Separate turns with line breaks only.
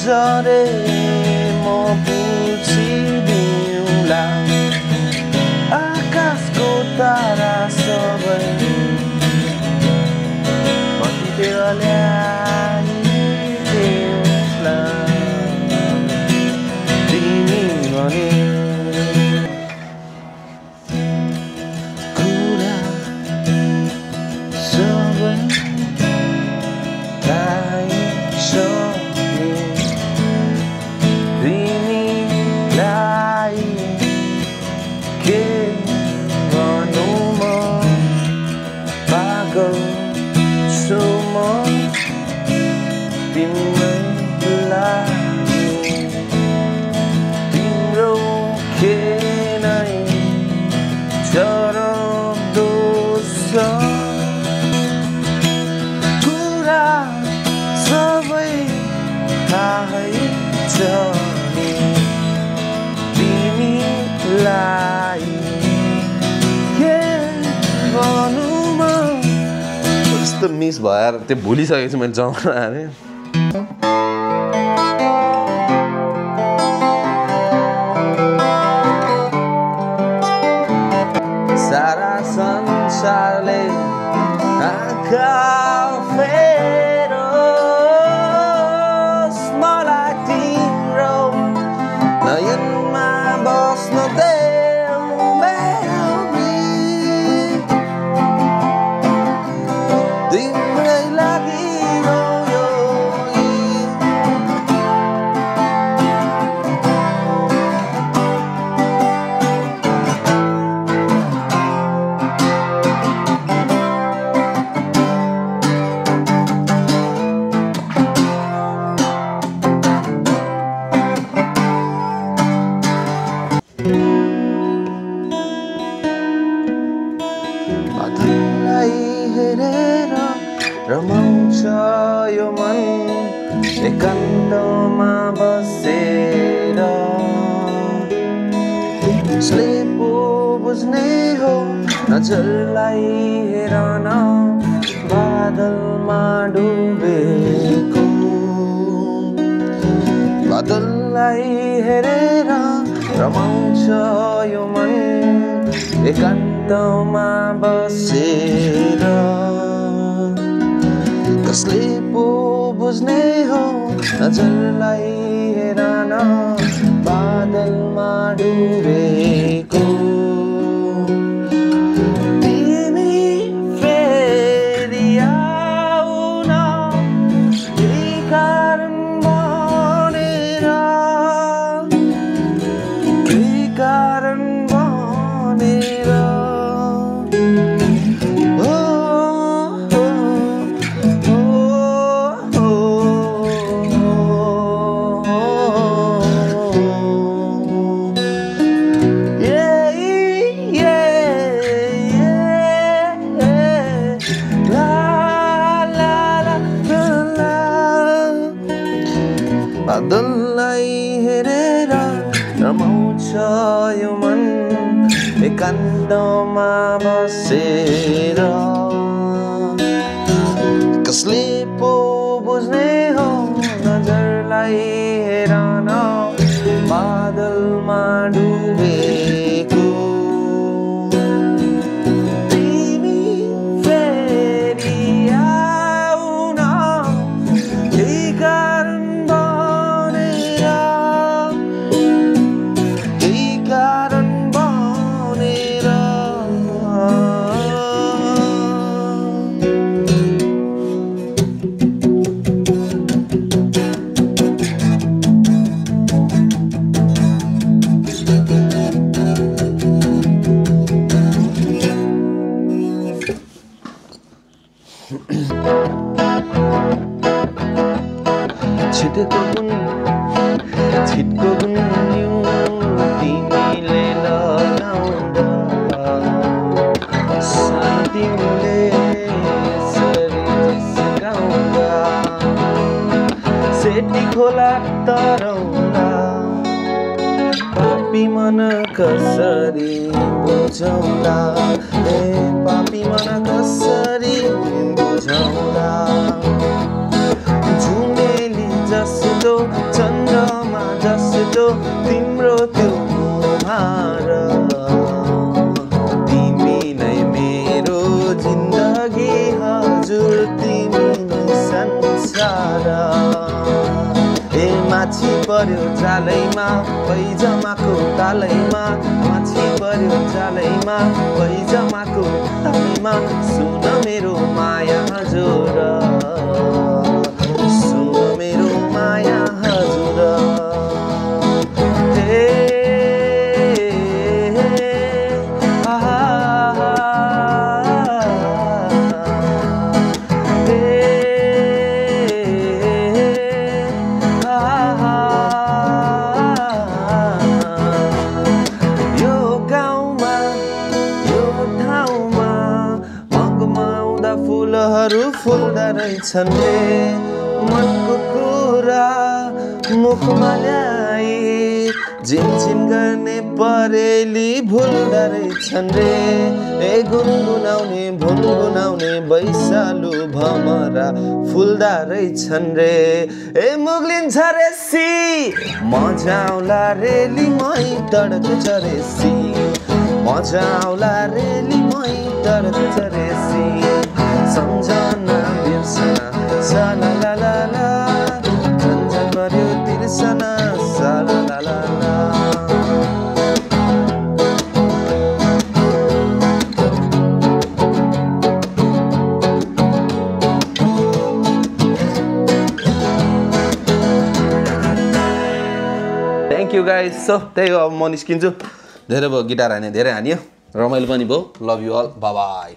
रे म पुछिदिउँला आकाशको तारा सबै कतितिर ल्याइदेऊला तिमी भने कुरा सबै कस्तो मिस भएर त्यो भुलिसकेको छु मैले जमाना अरे सारा संसारले आँखा फेरोस् मलाई तिम्रो नयनमा बस्नु रमाउँछ यो मन एकान्तमा बसेर उसले पो बुझ्ने हो नजरलाई हेर न बादलमा डुबेको बादललाई हेरेर रमाउँछ यो मन एकान्तमा बसेर कसले पो बुझ्ने हो नजरलाई हेर न बादलमा डुबेको तिमी फेरि आउन केही कारण भनेर बादललाई हेरेर रमाउँछ यो मन एकान्तमा बसेर कसले पो बुझ्ने हो नजरलाई हेर न बादलमा डुबेको तिमी फेरि आउन केही कारण छिटको गुन तिमीले लगाउँदा शान्तिले सिकाउँदा सेती खोला तराउँदा पापी मन कसरी बुझाउँदा ए पापी मन कसरी बुझाउँदा झुमेली जस्तो पर्यो जालैमा पैजमाको तालैमा माछी पर्यो जालैमा पैजमाको तालैमा सुन मेरो माया हजुर सुन मेरो माया हजुर फुलहरू फुल्दा रहेछन् रे मनको कुरा मुखमा ल्याई झिनझिन गर्ने परेली भुल्दा रहेछन् रे ए गुनगुनाउने भुनगुनाउने बैसालु भमरा फुल्दा रहेछन् रे ए मुग्लिन्छ रे सी मजा आउला रेली मै तड्छ रे सी मजा आउला रेली मै तड्छ रे सी सम्झना बिर्सना साला ला ला ला झन्झन पर्यो तिर्सना साला ला ला ला थ्याङ्क यू गाइज सो त्यही हो अब म निस्किन्छु धेरै भयो गिटार हाने धेरै हानियो रमाइलो पनि भयो love you all bye by